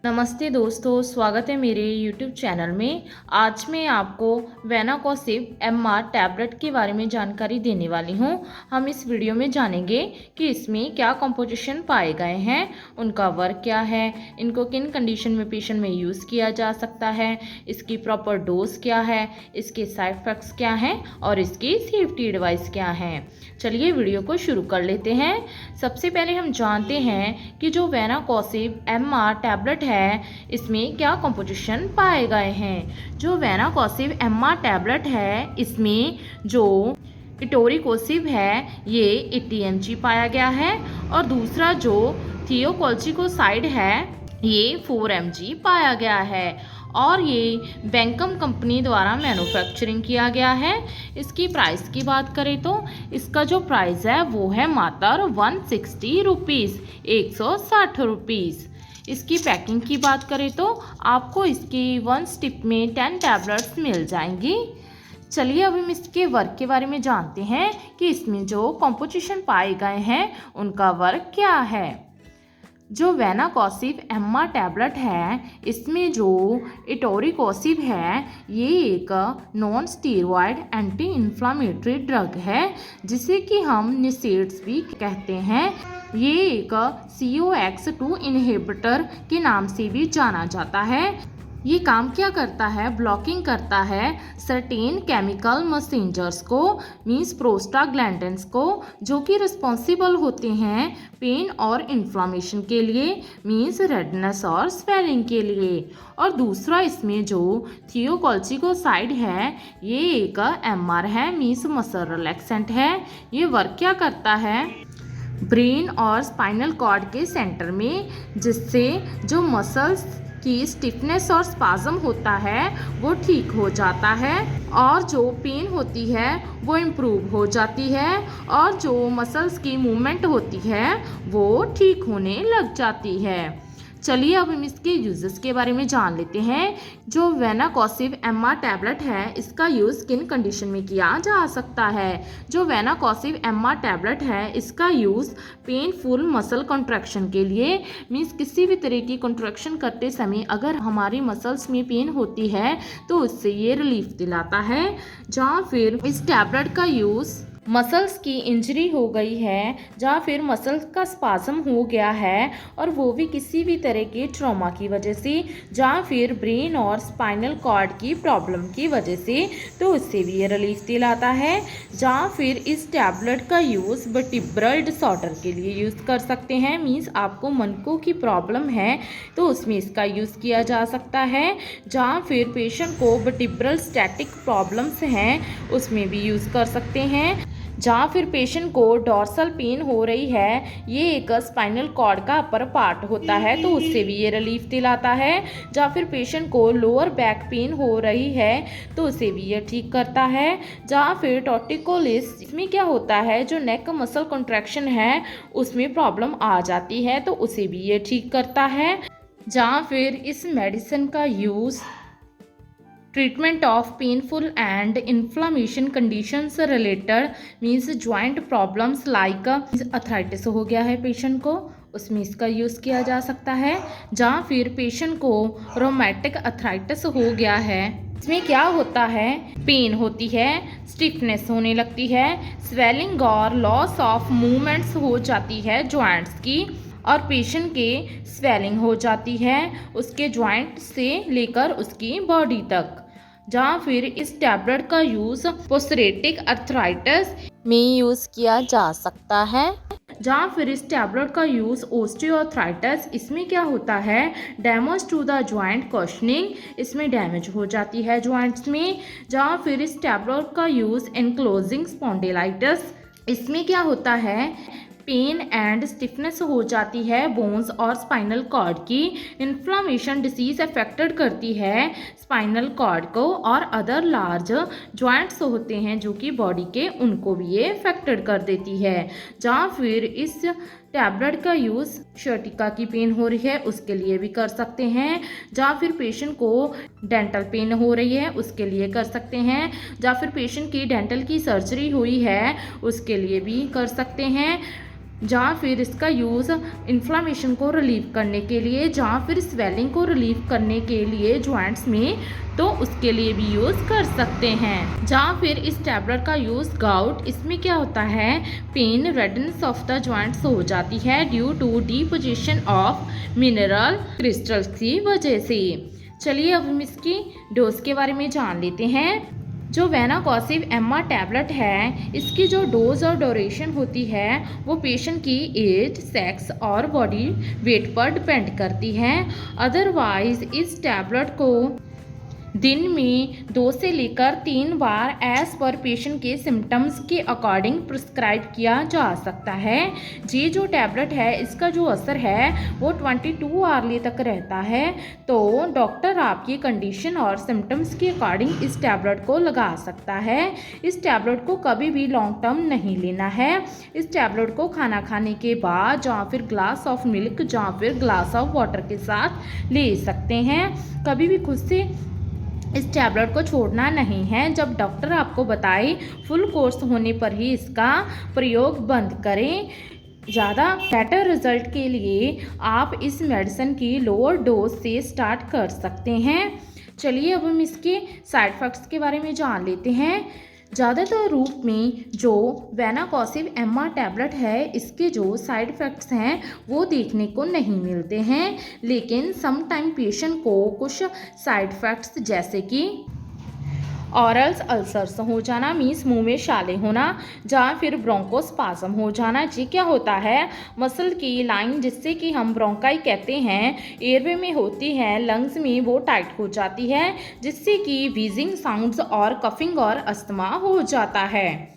नमस्ते दोस्तों, स्वागत है मेरे YouTube चैनल में। आज मैं आपको वेनाकोसिव MR टैबलेट के बारे में जानकारी देने वाली हूँ। हम इस वीडियो में जानेंगे कि इसमें क्या कंपोजिशन पाए गए हैं, उनका वर्क क्या है, इनको किन कंडीशन में पेशेंट में यूज़ किया जा सकता है, इसकी प्रॉपर डोज क्या है, इसके साइड इफ़ेक्ट्स क्या हैं और इसकी सेफ्टी एडवाइस क्या हैं। चलिए वीडियो को शुरू कर लेते हैं। सबसे पहले हम जानते हैं कि जो वेनाकोसिव MR टैबलेट है इसमें क्या कंपोजिशन पाए गए हैं। जो वेनाकोसिव MR टैबलेट है इसमें जो इटोरिकोसिव है ये 80 mg पाया गया है और दूसरा जो थियोकोल्चिकोसाइड है ये 4 mg पाया गया है और ये बैंकम कंपनी द्वारा मैन्युफैक्चरिंग किया गया है। इसकी प्राइस की बात करें तो इसका जो प्राइस है वो है मात्र 160 रुपीज़, 160 रुपीज़। इसकी पैकिंग की बात करें तो आपको इसकी 1 स्टिप में 10 टैबलेट्स मिल जाएंगी। चलिए अब हम इसके वर्क के बारे में जानते हैं कि इसमें जो कंपोजिशन पाए गए हैं उनका वर्क क्या है। जो वेनाकोसिव MR टैबलेट है इसमें जो इटोरिकोसिव है ये एक non steroid anti inflammatory drug है जिसे कि हम निसेड्स भी कहते हैं। ये एक COX2 इनहिबिटर के नाम से भी जाना जाता है। ये काम क्या करता है, ब्लॉकिंग करता है सर्टेन केमिकल मैसेंजर्स को मींस प्रोस्टाग्लैंडिन्स को जो कि रिस्पॉन्सिबल होते हैं पेन और इन्फ्लामेशन के लिए मींस रेडनेस और स्वेलिंग के लिए। और दूसरा इसमें जो थियोकोल्चिकोसाइड है ये एक MR है मींस मसल रिलैक्सेंट है। ये वर्क क्या करता है, ब्रेन और स्पाइनल कॉर्ड के सेंटर में, जिससे जो मसल्स की स्टिफनेस और स्पाज्म होता है वो ठीक हो जाता है और जो पेन होती है वो इम्प्रूव हो जाती है और जो मसल्स की मूवमेंट होती है वो ठीक होने लग जाती है। चलिए अब हम इसके यूजेस के बारे में जान लेते हैं। जो वेनाकोसिव MR टैबलेट है इसका यूज़ किन कंडीशन में किया जा सकता है। जो वेनाकोसिव MR टैबलेट है इसका यूज़ पेनफुल मसल कॉन्ट्रैक्शन के लिए मीन्स किसी भी तरह की कॉन्ट्रैक्शन करते समय अगर हमारी मसल्स में पेन होती है तो उससे ये रिलीफ दिलाता है। जहाँ फिर इस टैबलेट का यूज़ मसल्स की इंजरी हो गई है, जहाँ फिर मसल्स का स्पाज्म हो गया है और वो भी किसी भी तरह के ट्रॉमा की वजह से, जहाँ फिर ब्रेन और स्पाइनल कॉर्ड की प्रॉब्लम की वजह से, तो उससे भी ये रिलीफ दिलाता है। जहाँ फिर इस टैबलेट का यूज़ वर्टिब्रल डिसऑर्डर के लिए यूज़ कर सकते हैं मीन्स आपको मनकों की प्रॉब्लम है तो उसमें इसका यूज़ किया जा सकता है। जहाँ फिर पेशेंट को वर्टिब्रल स्टैटिक प्रॉब्लम्स हैं उसमें भी यूज़ कर सकते हैं। जहाँ फिर पेशेंट को डॉर्सल पेन हो रही है, ये एक स्पाइनल कॉर्ड का अपर पार्ट होता है तो उससे भी ये रिलीफ दिलाता है। जहाँ फिर पेशेंट को लोअर बैक पेन हो रही है तो उसे भी ये ठीक करता है। जहाँ फिर टॉर्टिकोलिस इसमें क्या होता है, जो नेक मसल कॉन्ट्रैक्शन है उसमें प्रॉब्लम आ जाती है तो उसे भी ये ठीक करता है। जहाँ फिर इस मेडिसिन का use treatment of painful and inflammation conditions related means joint problems like arthritis हो गया है पेशेंट को उसमें इसका यूज़ किया जा सकता है। जहाँ फिर पेशेंट को रोमैटिक अर्थराइटिस हो गया है, इसमें क्या होता है, पेन होती है, स्टिफनेस होने लगती है, स्वेलिंग और लॉस ऑफ मूवमेंट्स हो जाती है जॉइंट्स की और पेशेंट के स्वेलिंग हो जाती है उसके जॉइंट से लेकर उसकी बॉडी तक। जहाँ फिर इस टैबलेट का यूज़ पोस्टरेटिक अर्थराइटिस में यूज़ किया जा सकता है। जहाँ फिर इस टैबलेट का यूज़ ओस्टियोआर्थराइटिस, इसमें क्या होता है, damage to the joint questioning, इसमें डैमेज हो जाती है जॉइंट्स में। जहाँ फिर इस टैबलेट का यूज़ एनक्लोजिंग स्पॉन्डिलाइटिस, इसमें क्या होता है, पेन एंड स्टिफनेस हो जाती है बोन्स और स्पाइनल कॉर्ड की। इन्फ्लामेशन डिसीज अफेक्टेड करती है स्पाइनल कॉर्ड को और अदर लार्ज जॉइंट्स होते हैं जो कि बॉडी के, उनको भी ये अफेक्टेड कर देती है। जहाँ फिर इस टैबलेट का यूज़ शर्टिका की पेन हो रही है उसके लिए भी कर सकते हैं। जहाँ फिर पेशेंट को डेंटल पेन हो रही है उसके लिए कर सकते हैं। जहाँ फिर पेशेंट की डेंटल की सर्जरी हुई है उसके लिए भी कर सकते हैं। जहाँ फिर इसका यूज़ इन्फ्लामेशन को रिलीव करने के लिए, जहाँ फिर स्वेलिंग को रिलीव करने के लिए जॉइंट्स में, तो उसके लिए भी यूज़ कर सकते हैं। जहाँ फिर इस टैबलेट का यूज़ गाउट, इसमें क्या होता है, pain redness of the joints हो जाती है due to deposition of mineral crystals की वजह से। चलिए अब हम इसकी डोज के बारे में जान लेते हैं। जो वेनाकॉसिव एम्मा टैबलेट है, इसकी जो डोज और ड्यूरेशन होती है वो पेशेंट की एज, सेक्स और बॉडी वेट पर डिपेंड करती है। अदरवाइज इस टैबलेट को दिन में 2 से लेकर 3 बार एज पर पेशेंट के सिम्टम्स के अकॉर्डिंग प्रिस्क्राइब किया जा सकता है। ये जो टैबलेट है इसका जो असर है वो 22 आवर्ली तक रहता है। तो डॉक्टर आपकी कंडीशन और सिम्टम्स के अकॉर्डिंग इस टैबलेट को लगा सकता है। इस टैबलेट को कभी भी लॉन्ग टर्म नहीं लेना है। इस टैबलेट को खाना खाने के बाद या फिर ग्लास ऑफ मिल्क या फिर ग्लास ऑफ वाटर के साथ ले सकते हैं। कभी भी खुद से इस टैबलेट को छोड़ना नहीं है। जब डॉक्टर आपको बताए फुल कोर्स होने पर ही इसका प्रयोग बंद करें। ज़्यादा बेटर रिजल्ट के लिए आप इस मेडिसिन की लोअर डोज से स्टार्ट कर सकते हैं। चलिए अब हम इसके साइड इफ़ेक्ट्स के बारे में जान लेते हैं। ज़्यादातर रूप में जो वेनाकॉसिव एम्मा टैबलेट है, इसके जो साइड इफ़ेक्ट्स हैं वो देखने को नहीं मिलते हैं, लेकिन सम टाइम पेशेंट को कुछ साइड इफ़ेक्ट्स जैसे कि ऑरल्स अल्सर्स हो जाना, मीन्स मुंह में छाले होना, जहाँ फिर ब्रोंकोस्पाज्म हो जाना। ये क्या होता है, मसल की लाइन जिससे कि हम ब्रोंकाई कहते हैं, एयरवे में होती है, लंग्स में वो टाइट हो जाती है, जिससे कि व्हीजिंग साउंड्स और कफिंग और अस्थमा हो जाता है।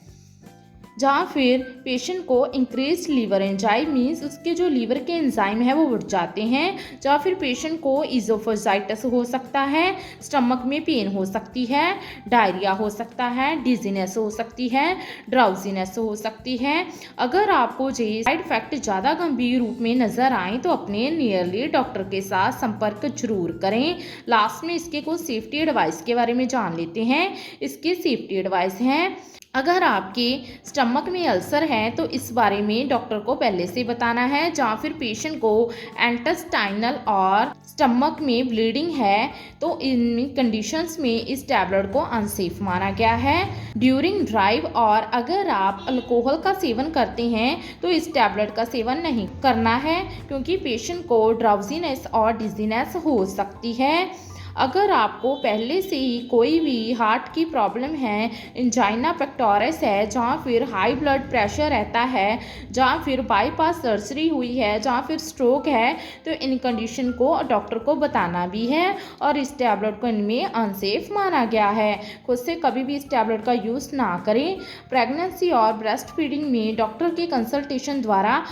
जहाँ फिर पेशेंट को इंक्रीज लीवर एंजाइम, मीन्स उसके जो लीवर के एंजाइम है वो बढ़ जाते हैं। जहाँ फिर पेशेंट को इजोफेजाइटिस हो सकता है, स्टमक में पेन हो सकती है, डायरिया हो सकता है, डिजीनेस हो सकती है, ड्राउजीनेस हो सकती है। अगर आपको ये साइड इफेक्ट ज़्यादा गंभीर रूप में नज़र आए तो अपने नियरली डॉक्टर के साथ संपर्क जरूर करें। लास्ट में इसके कुछ सेफ्टी एडवाइस के बारे में जान लेते हैं। इसके सेफ्टी एडवाइस हैं, अगर आपके स्टमक में अल्सर है तो इस बारे में डॉक्टर को पहले से बताना है। जहाँ फिर पेशेंट को इंटेस्टाइनल और स्टमक में ब्लीडिंग है तो इन कंडीशंस में इस टैबलेट को अनसेफ माना गया है। ड्यूरिंग ड्राइव और अगर आप अल्कोहल का सेवन करते हैं तो इस टैबलेट का सेवन नहीं करना है, क्योंकि पेशेंट को ड्राउजीनेस और डिजीनेस हो सकती है। अगर आपको पहले से ही कोई भी हार्ट की प्रॉब्लम है, एंजाइना पेक्टोरिस है, जहाँ फिर हाई ब्लड प्रेशर रहता है, जहाँ फिर बाईपास सर्जरी हुई है, जहाँ फिर स्ट्रोक है, तो इन कंडीशन को डॉक्टर को बताना भी है और इस टैबलेट को इनमें अनसेफ माना गया है। खुद से कभी भी इस टैबलेट का यूज़ ना करें। प्रेगनेंसी और ब्रेस्ट फीडिंग में डॉक्टर के कंसल्टेशन द्वारा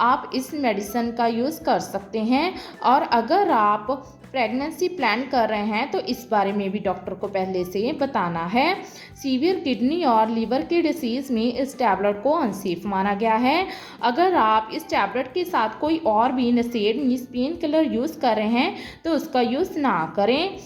आप इस मेडिसिन का यूज़ कर सकते हैं। और अगर आप प्रेगनेंसी प्लान कर रहे हैं तो इस बारे में भी डॉक्टर को पहले से बताना है। सीवियर किडनी और लीवर की डिसीज़ में इस टैबलेट को अनसेफ माना गया है। अगर आप इस टैबलेट के साथ कोई और भी नसेड मीन्स पेन किलर यूज़ कर रहे हैं तो उसका यूज़ ना करें।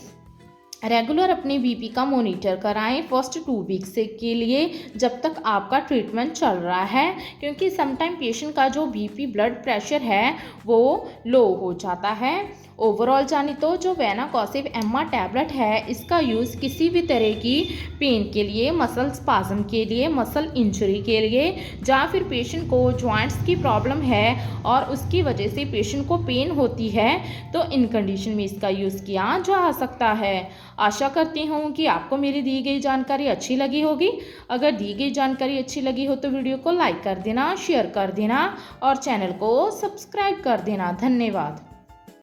रेगुलर अपने बीपी का मॉनिटर कराएं फर्स्ट 2 वीक्स के लिए, जब तक आपका ट्रीटमेंट चल रहा है, क्योंकि समटाइम पेशेंट का जो बीपी ब्लड प्रेशर है वो लो हो जाता है। ओवरऑल जाने तो जो वेनाकॉसिव एम्मा टैबलेट है इसका यूज़ किसी भी तरह की पेन के लिए, मसल स्पाज्म के लिए, मसल इंजरी के लिए, जहाँ फिर पेशेंट को जॉइंट्स की प्रॉब्लम है और उसकी वजह से पेशेंट को पेन होती है, तो इन कंडीशन में इसका यूज़ किया जा सकता है। आशा करती हूँ कि आपको मेरी दी गई जानकारी अच्छी लगी होगी। अगर दी गई जानकारी अच्छी लगी हो तो वीडियो को लाइक कर देना, शेयर कर देना और चैनल को सब्सक्राइब कर देना। धन्यवाद।